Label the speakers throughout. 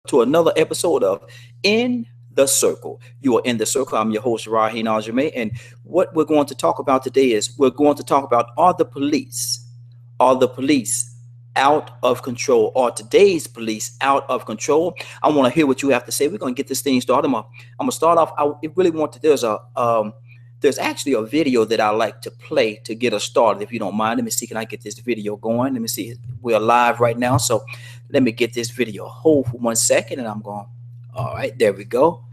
Speaker 1: to another episode of In the Circle. You are in the circle. I'm your host, Rahin Aljamain. And what we're going to talk about today is we're going to talk about are the police out of control? Are today's police out of control? I want to hear what you have to say. We're going to get this thing started. I'm gonna start off. I really want to. There's actually a video that I like to play to get us started. If you don't mind, let me see. Can I get this video going? Let me see. We're live right now, so let me get this video. Hold for 1 second, and I'm going. All right, there we go.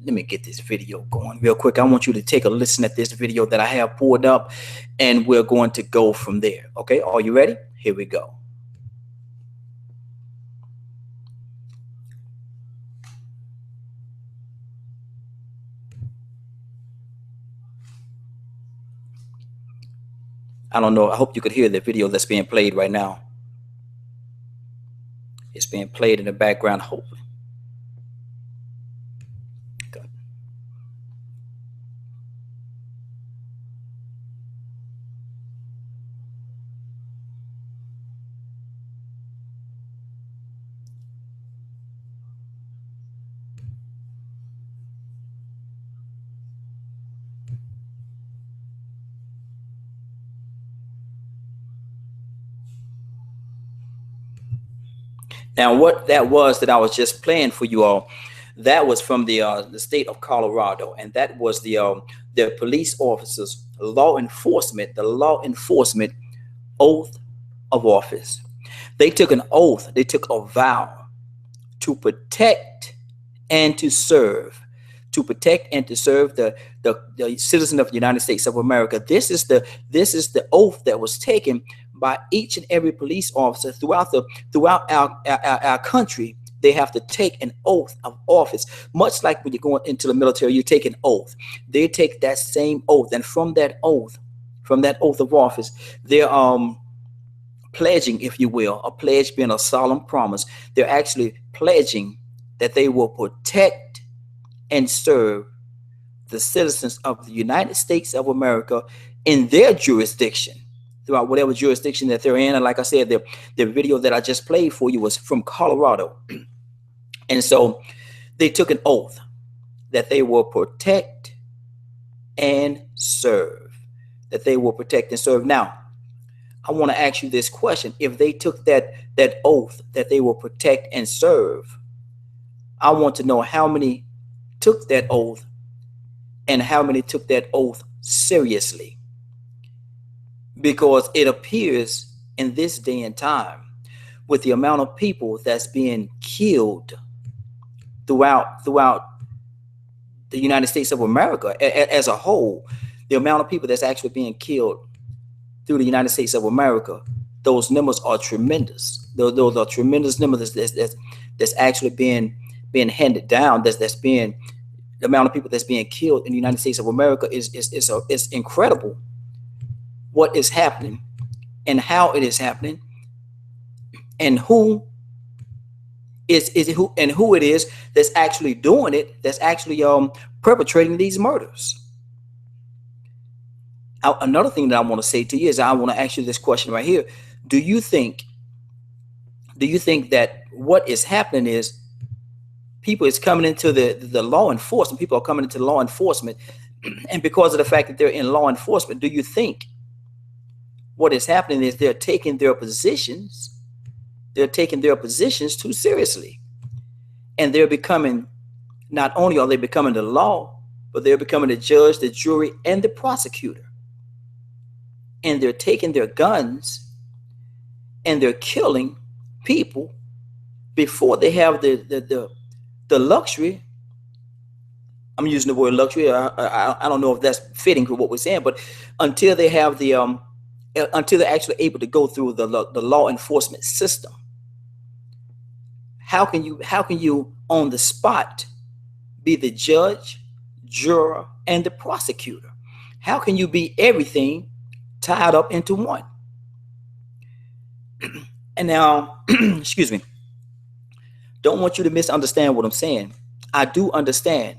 Speaker 1: Let me get this video going real quick. I want you to take a listen at this video that I have pulled up, and we're going to go from there. Okay, are you ready? Here we go. I don't know. I hope you could hear the video that's being played right now. It's being played in the background, hopefully. Good. Now, what that was that I was just playing for you all, that was from the state of Colorado, and that was the police officers, the law enforcement oath of office. They took an oath. They took a vow to protect and to serve, the citizen of the United States of America. This is the oath that was taken by each and every police officer throughout our country. They have to take an oath of office, much like when you're going into the military. You take an oath. They take that same oath, and from that oath of office, they're pledging, if you will, a pledge being a solemn promise. They're actually pledging that they will protect and serve the citizens of the United States of America in their jurisdiction, throughout whatever jurisdiction that they're in. And like I said, the video that I just played for you was from Colorado. And so they took an oath that they will protect and serve, that they will protect and serve. Now, I want to ask you this question. If they took that oath that they will protect and serve, I want to know how many took that oath and how many took that oath seriously. Because it appears in this day and time, with the amount of people that's being killed throughout the United States of America as a whole, the amount of people that's actually being killed through the United States of America, those numbers are tremendous. Those are tremendous numbers that's actually being handed down. That's being The amount of people that's being killed in the United States of America is incredible. What is happening and how it is happening, and who who it is that's actually doing it, that's actually perpetrating these murders. Another thing that I want to say to you is, I want to ask you this question right here. Do you think that what is happening is people is coming into the law enforcement, people are coming into law enforcement, and because of the fact that they're in law enforcement, do you think what is happening is they're taking their positions too seriously, and they're becoming, not only are they becoming the law, but they're becoming the judge, the jury, and the prosecutor, and they're taking their guns and they're killing people before they have the luxury. I'm using the word luxury. I don't know if that's fitting for what we're saying, but until they have until they're actually able to go through the law enforcement system, how can you on the spot be the judge, juror, and the prosecutor? How can you be everything tied up into one? And now, excuse me, don't want you to misunderstand what I'm saying. I do understand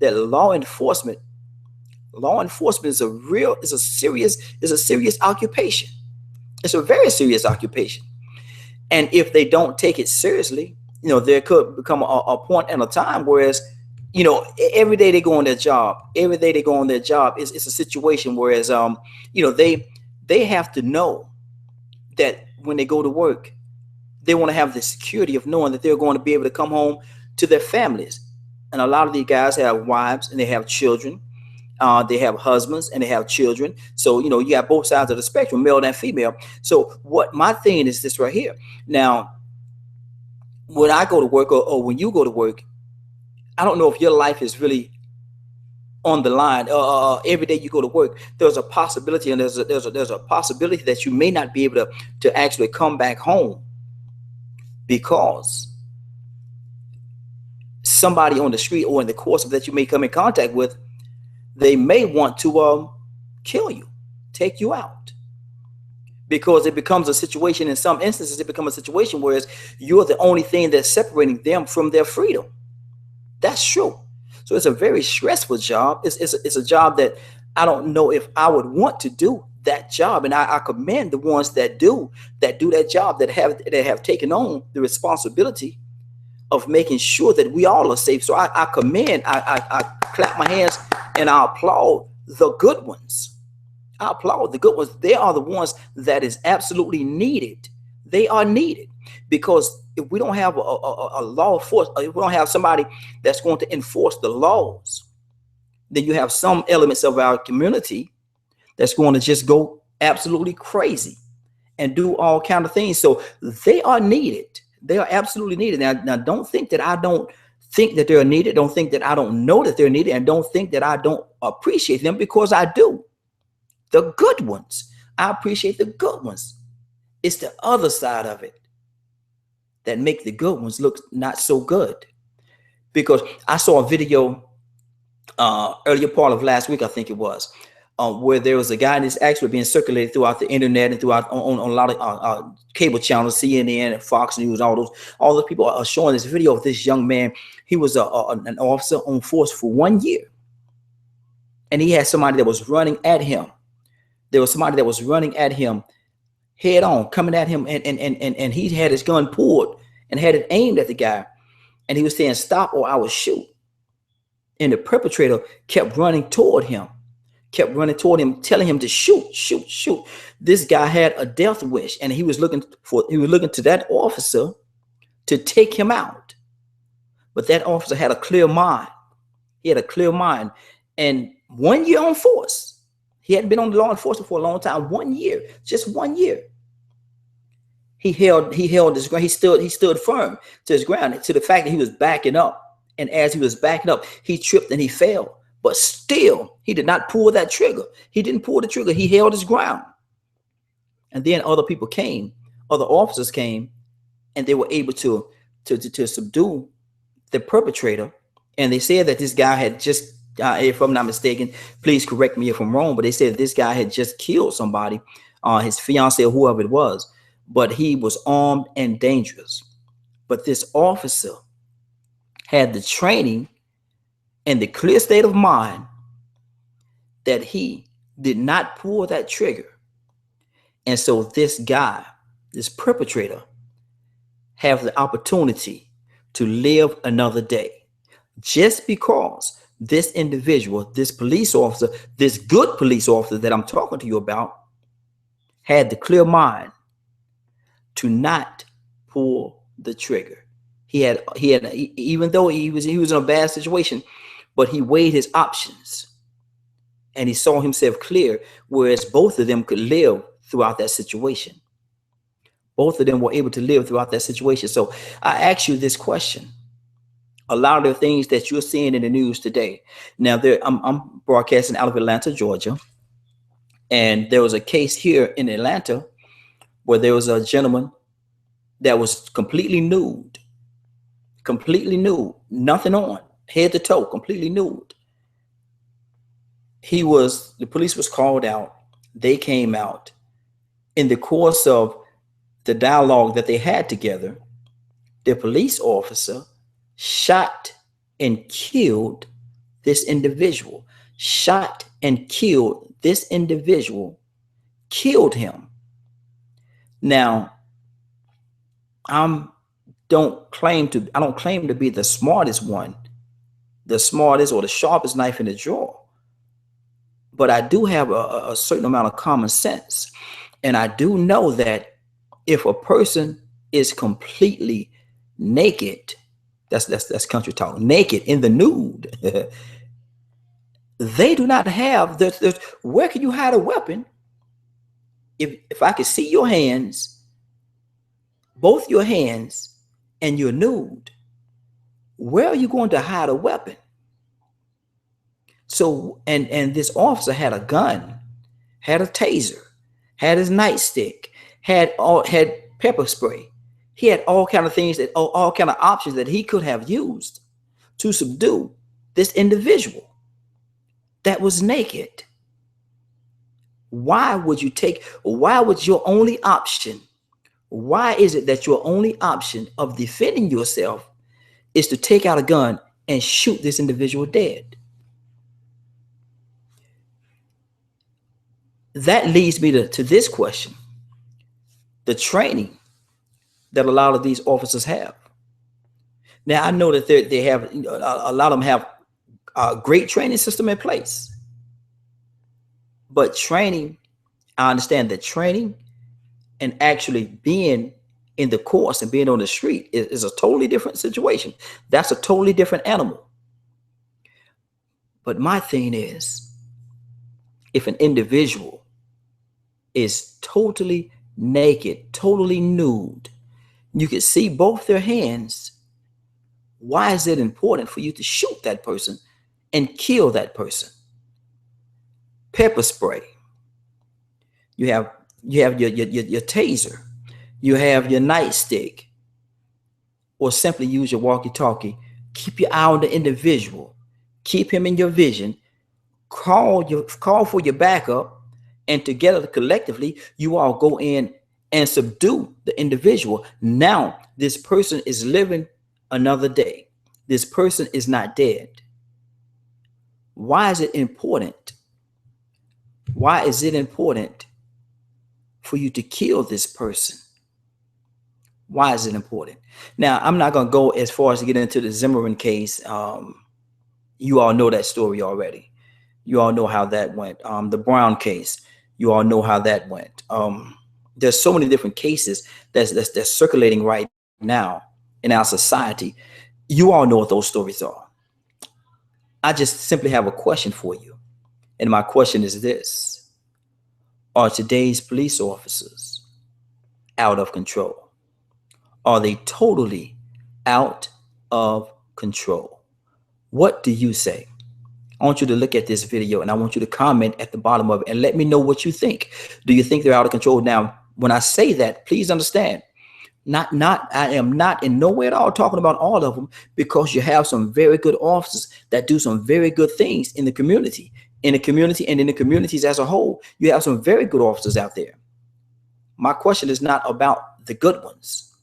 Speaker 1: that law enforcement is a serious occupation. It's a very serious occupation. And if they don't take it seriously, there could become a point and a time whereas, every day they go on their job, every day they go on their job is it's a situation whereas, they have to know that when they go to work, they want to have the security of knowing that they're going to be able to come home to their families. And a lot of these guys have wives and they have children. They have husbands and they have children. So, you got both sides of the spectrum, male and female. So what my thing is this right here. Now, when I go to work or when you go to work, I don't know if your life is really on the line. Every day you go to work, there's a possibility, and there's a possibility that you may not be able to actually come back home because somebody on the street or in the course of that you may come in contact with, they may want to kill you, take you out, because it becomes a situation. In some instances, it becomes a situation where you're the only thing that's separating them from their freedom. That's true. So it's a very stressful job. It's a job that I don't know if I would want to do that job. And I commend the ones that do that job, that have taken on the responsibility of making sure that we all are safe. So I commend, I clap my hands and I applaud the good ones. I applaud the good ones. They are the ones that is absolutely needed. They are needed because if we don't have a law force, if we don't have somebody that's going to enforce the laws, then you have some elements of our community that's going to just go absolutely crazy and do all kind of things. So they are needed. They are absolutely needed. Now don't think that I don't think that they're needed. Don't think that I don't know that they're needed, and don't think that I don't appreciate them, because I do. The good ones, I appreciate the good ones. It's the other side of it that make the good ones look not so good. Because I saw a video earlier part of last week, I think it was, where there was a guy that's actually being circulated throughout the internet and throughout on a lot of cable channels, CNN and Fox News, all those people are showing this video of this young man. He was an officer on force for 1 year, and he had somebody that was running at him. There was somebody that was running at him head on, coming at him, and he had his gun pulled and had it aimed at the guy, and he was saying, "Stop or I will shoot." And the perpetrator kept running toward him, telling him to shoot, shoot, shoot. This guy had a death wish, and he was looking to that officer to take him out. But that officer had a clear mind. He had a clear mind. And 1 year on force. He hadn't been on the law enforcement for a long time. 1 year, just 1 year. He held his ground. He stood firm to his ground, to the fact that he was backing up. And as he was backing up, he tripped and he fell. But still, he did not pull that trigger. He didn't pull the trigger. He held his ground. And then other people came, other officers came, and they were able to subdue the perpetrator. And they said that this guy had just, if I'm not mistaken, please correct me if I'm wrong, but they said this guy had just killed somebody, his fiance or whoever it was, but he was armed and dangerous. But this officer had the training and the clear state of mind that he did not pull that trigger. And so this guy, this perpetrator, have the opportunity to live another day, just because this individual, this police officer, this good police officer that I'm talking to you about, had the clear mind to not pull the trigger. He had, even though he was in a bad situation, but he weighed his options and he saw himself clear, whereas both of them could live throughout that situation. Both of them were able to live throughout that situation. So I ask you this question. A lot of the things that you're seeing in the news today. Now, I'm broadcasting out of Atlanta, Georgia. And there was a case here in Atlanta where there was a gentleman that was completely nude, nothing on, head to toe, completely nude. The police was called out. They came out. In the course of the dialogue that they had together, the police officer shot and killed this individual, killed him. Now, I'm I don't claim to be the smartest one, the smartest or the sharpest knife in the drawer. But I do have a certain amount of common sense. And I do know that if a person is completely naked, that's country talk, naked in the nude, they do not have where can you hide a weapon? If I could see your hands, both your hands, and you're nude, where are you going to hide a weapon? So, and this officer had a gun, had a taser, had his nightstick, had pepper spray. He had all kind of things all kind of options that he could have used to subdue this individual that was naked. Why would your only option, why is it that your only option of defending yourself is to take out a gun and shoot this individual dead? That leads me to this question. The training that a lot of these officers have. Now, I know that they have, a lot of them have a great training system in place. But training, I understand that training and actually being in the course and being on the street is a totally different situation. That's a totally different animal. But my thing is, if an individual is totally naked, totally nude, you can see both their hands, why is it important for you to shoot that person and kill that person? Pepper spray. You have your taser. You have your nightstick. Or simply use your walkie-talkie. Keep your eye on the individual. Keep him in your vision. Call for your backup. And together, collectively, you all go in and subdue the individual. Now, this person is living another day. This person is not dead. Why is it important? Why is it important for you to kill this person? Why is it important? Now, I'm not going to go as far as to get into the Zimmerman case. You all know that story already. You all know how that went. The Brown case, you all know how that went. There's so many different cases that's circulating right now in our society. You all know what those stories are. I just simply have a question for you. And my question is this: are today's police officers out of control? Are they totally out of control? What do you say? I want you to look at this video and I want you to comment at the bottom of it and let me know what you think. Do you think they're out of control? Now, when I say that, please understand, I am not in no way at all talking about all of them, because you have some very good officers that do some very good things in the community. In the community and in the communities as a whole, you have some very good officers out there. My question is not about the good ones.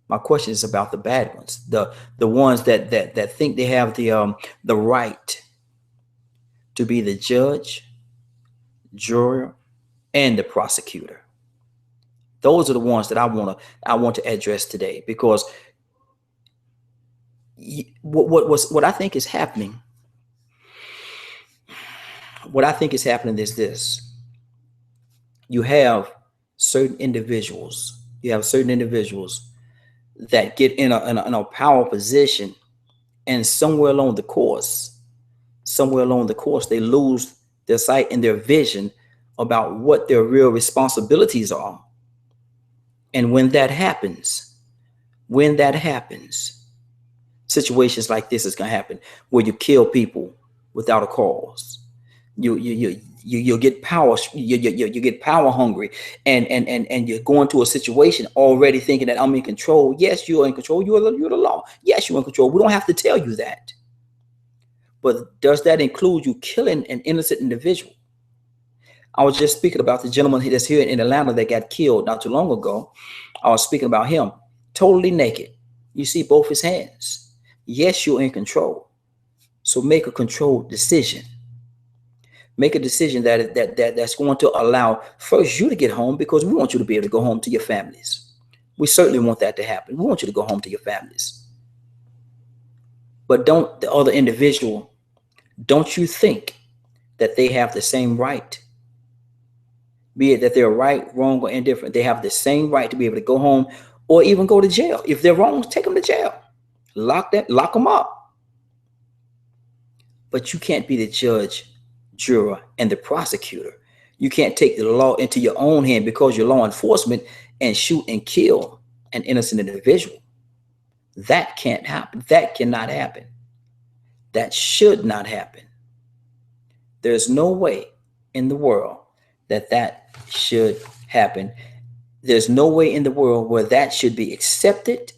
Speaker 1: My question is about the bad ones, the ones that think they have the right to be the judge, juror, and the prosecutor. Those are the ones that I want to address today, because what I think is happening. What I think is happening is this: you have certain individuals. That get in a power position, and somewhere along the course, they lose their sight and their vision about what their real responsibilities are. And when that happens, situations like this is going to happen, where you kill people without a cause. You get power. You get power hungry, and you're going to a situation already thinking that I'm in control. Yes, you are in control. You're the law. Yes, you're in control. We don't have to tell you that. But does that include you killing an innocent individual? I was just speaking about the gentleman that's here in Atlanta that got killed not too long ago. I was speaking about him, totally naked. You see both his hands. Yes, you're in control. So make a controlled decision. Make a decision that's going to allow first you to get home, because we want you to be able to go home to your families. We certainly want that to happen. We want you to go home to your families. But don't the other individual, don't you think that they have the same right? Be it that they're right, wrong, or indifferent, they have the same right to be able to go home or even go to jail. If they're wrong, take them to jail. Lock them up. But you can't be the judge, juror, and the prosecutor. You can't take the law into your own hand because you're law enforcement and shoot and kill an innocent individual. That can't happen. That cannot happen. That should not happen. There's no way in the world that should happen. There's no way in the world where that should be accepted.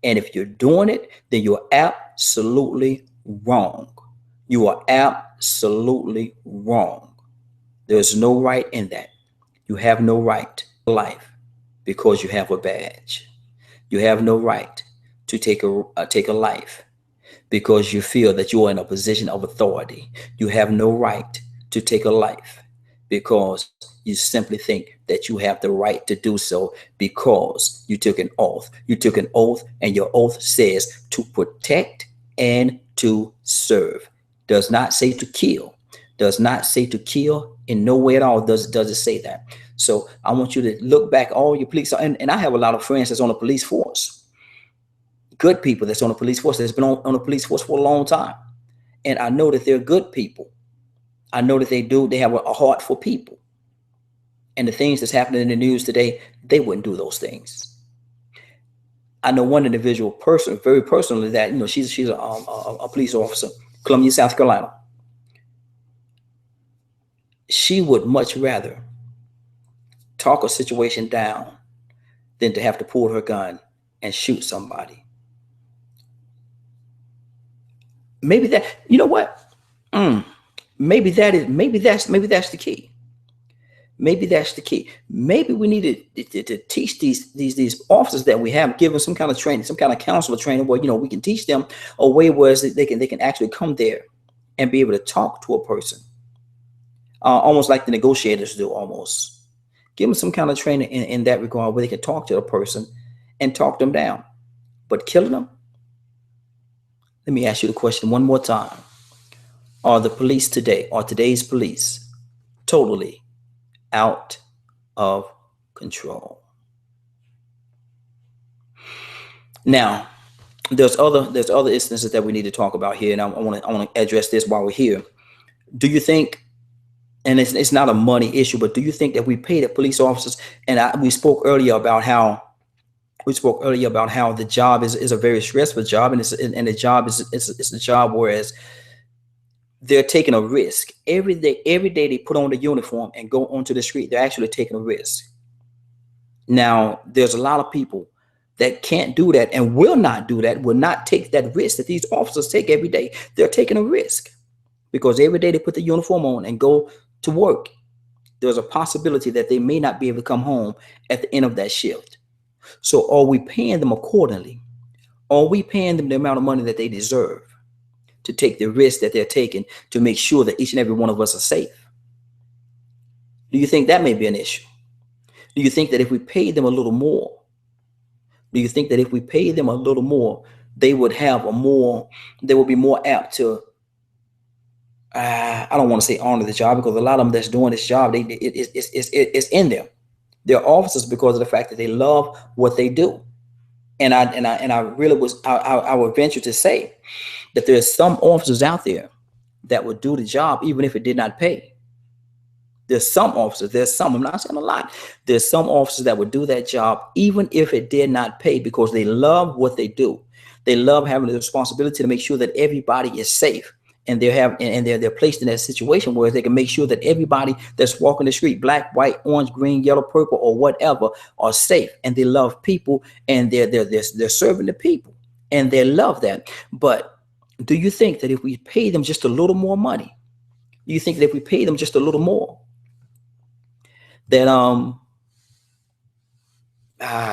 Speaker 1: And if you're doing it, then you're absolutely wrong. You are absolutely wrong. There's no right in that. You have no right to life because you have a badge. You have no right to take a life because you feel that you are in a position of authority. You have no right to take a life because you simply think that you have the right to do so because you took an oath. You took an oath, and your oath says to protect and to serve. Does not say to kill. Does not say to kill in no way at all. Does it say that? So I want you to look back all your police. And I have a lot of friends that's on the police force. Good people that's on the police force, that's been on the police force for a long time. And I know that they're good people. I know that they have a heart for people. And the things that's happening in the news today, they wouldn't do those things. I know one individual person, very personally, that, you know, she's a police officer, Columbia, South Carolina. She would much rather talk a situation down than to have to pull her gun and shoot somebody. Maybe that, you know what? Maybe that's the key. Maybe that's the key. Maybe we need to teach these officers that we have, give them some kind of training, some kind of counselor training where, you know, we can teach them a way where they can actually come there and be able to talk to a person, almost like the negotiators do. Almost give them some kind of training in that regard where they can talk to a person and talk them down. But killing them. Let me ask you the question one more time: are the police today, or today's police, totally out of control? Now, there's other instances that we need to talk about here, and I want to address this while we're here. Do you think, and it's not a money issue, but do you think that we pay the police officers? And we spoke earlier about how the job is a very stressful job, and the job is a job whereas they're taking a risk every day. Every day they put on the uniform and go onto the street, they're actually taking a risk. Now, there's a lot of people that can't do that and will not do that, will not take that risk that these officers take every day. They're taking a risk because every day they put the uniform on and go to work, there's a possibility that they may not be able to come home at the end of that shift. So are we paying them accordingly? Are we paying them the amount of money that they deserve to take the risk that they're taking to make sure that each and every one of us are safe? Do you think that may be an issue? Do you think that if we paid them a little more, they would be more apt to, I don't want to say honor the job, because a lot of them that's doing this job, it's in them. They're officers because of the fact that they love what they do. And I would venture to say that there's some officers out there that would do the job even if it did not pay. There's some officers, I'm not saying a lot. There's some officers that would do that job even if it did not pay because they love what they do. They love having the responsibility to make sure that everybody is safe. And they're placed in that situation where they can make sure that everybody that's walking the street, black, white, orange, green, yellow, purple, or whatever, are safe. And they love people, and they're serving the people, and they love that. But do you think that if we pay them just a little more money, do you think that if we pay them just a little more, that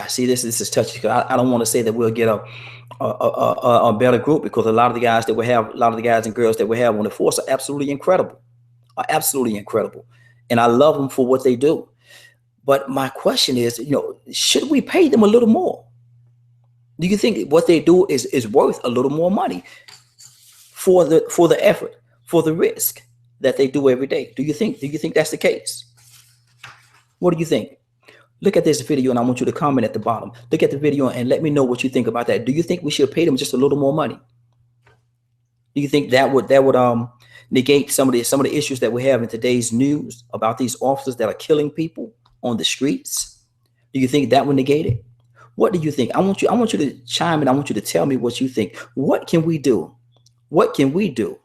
Speaker 1: see, this is touchy, because I don't want to say that we'll get a better group, because a lot of the guys and girls that we have on the force are absolutely incredible, and I love them for what they do. But my question is, should we pay them a little more? Do you think what they do is worth a little more money for the effort, for the risk that they do every day? Do you think that's the case? What do you think? Look at this video and I want you to comment at the bottom. Look at the video and let me know what you think about that. Do you think we should pay them just a little more money? Do you think that would negate some of the issues that we have in today's news about these officers that are killing people on the streets? Do you think that would negate it? What do you think? I want you to chime in. I want you to tell me what you think. What can we do? What can we do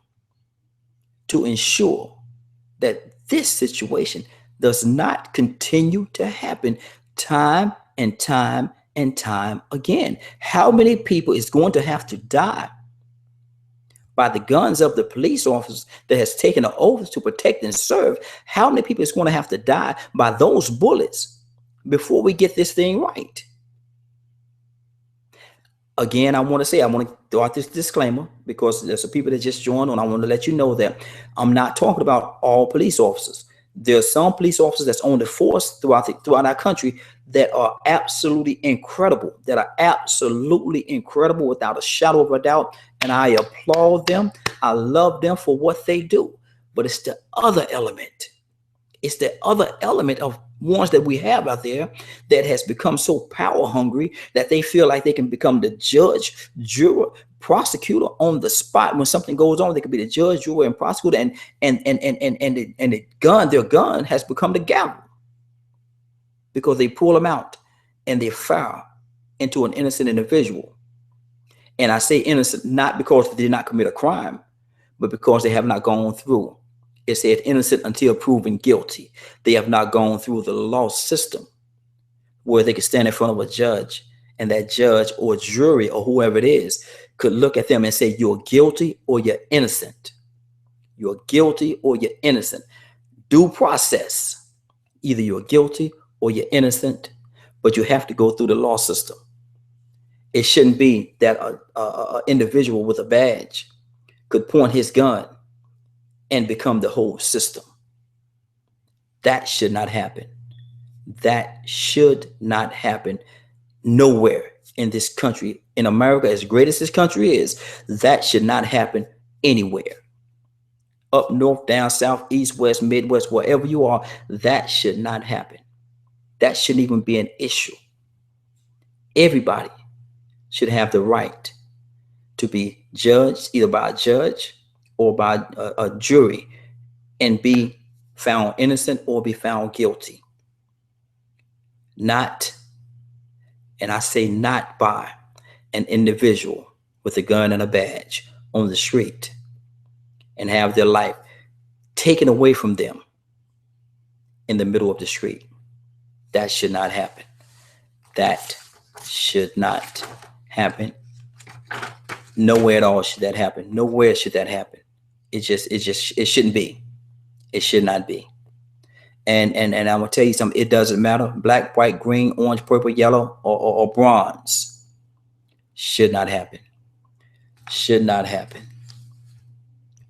Speaker 1: to ensure that this situation does not continue to happen time and time and time again? How many people is going to have to die by the guns of the police officers that has taken an oath to protect and serve? How many people is going to have to die by those bullets before we get this thing right? Again, I want to throw out this disclaimer because there's some people that just joined on. I want to let you know that I'm not talking about all police officers. There are some police officers that's on the force throughout our country that are absolutely incredible, without a shadow of a doubt. And I applaud them. I love them for what they do. But it's the other element. It's the other element of ones that we have out there that has become so power hungry that they feel like they can become the judge, juror, prosecutor on the spot. When something goes on, they could be the judge, juror, and prosecutor, and their gun has become the gavel because they pull them out and they fire into an innocent individual. And I say innocent not because they did not commit a crime, but because they have not gone through. It said innocent until proven guilty. They have not gone through the law system where they could stand in front of a judge and that judge or jury or whoever it is could look at them and say, you're guilty or you're innocent. You're guilty or you're innocent. Due process. Either you're guilty or you're innocent, but you have to go through the law system. It shouldn't be that an individual with a badge could point his gun and become the whole system. That should not happen. That should not happen nowhere in this country. In America, as great as this country is, that should not happen anywhere. Up north, down south, east, west, midwest, wherever you are, that should not happen. That shouldn't even be an issue. Everybody should have the right to be judged either by a judge or by a jury and be found innocent or be found guilty. Not, and I say not by an individual with a gun and a badge on the street and have their life taken away from them in the middle of the street. That should not happen. That should not happen. Nowhere at all should that happen. Nowhere should that happen. It shouldn't be. It should not be. And I'm gonna tell you something. It doesn't matter. Black, white, green, orange, purple, yellow, or bronze. Should not happen. Should not happen.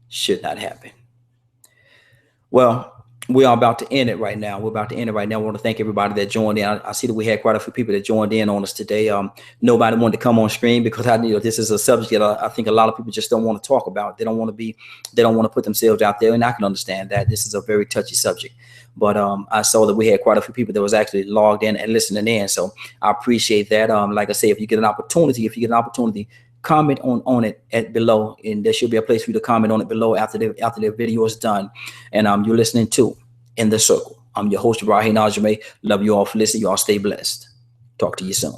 Speaker 1: Should not happen. Well, we are about to end it right now. We're about to end it right now. I want to thank everybody that joined in. I see that we had quite a few people that joined in on us today. Nobody wanted to come on screen because this is a subject that I think a lot of people just don't want to talk about. They don't want to put themselves out there, and I can understand that. This is a very touchy subject. But I saw that we had quite a few people that was actually logged in and listening in. So I appreciate that. Like I say, if you get an opportunity, comment on it below, and there should be a place for you to comment on it below after the video is done. And you're listening to In the Circle. I'm your host, Raheem Najimay. Love you all for listening. You all stay blessed. Talk to you soon.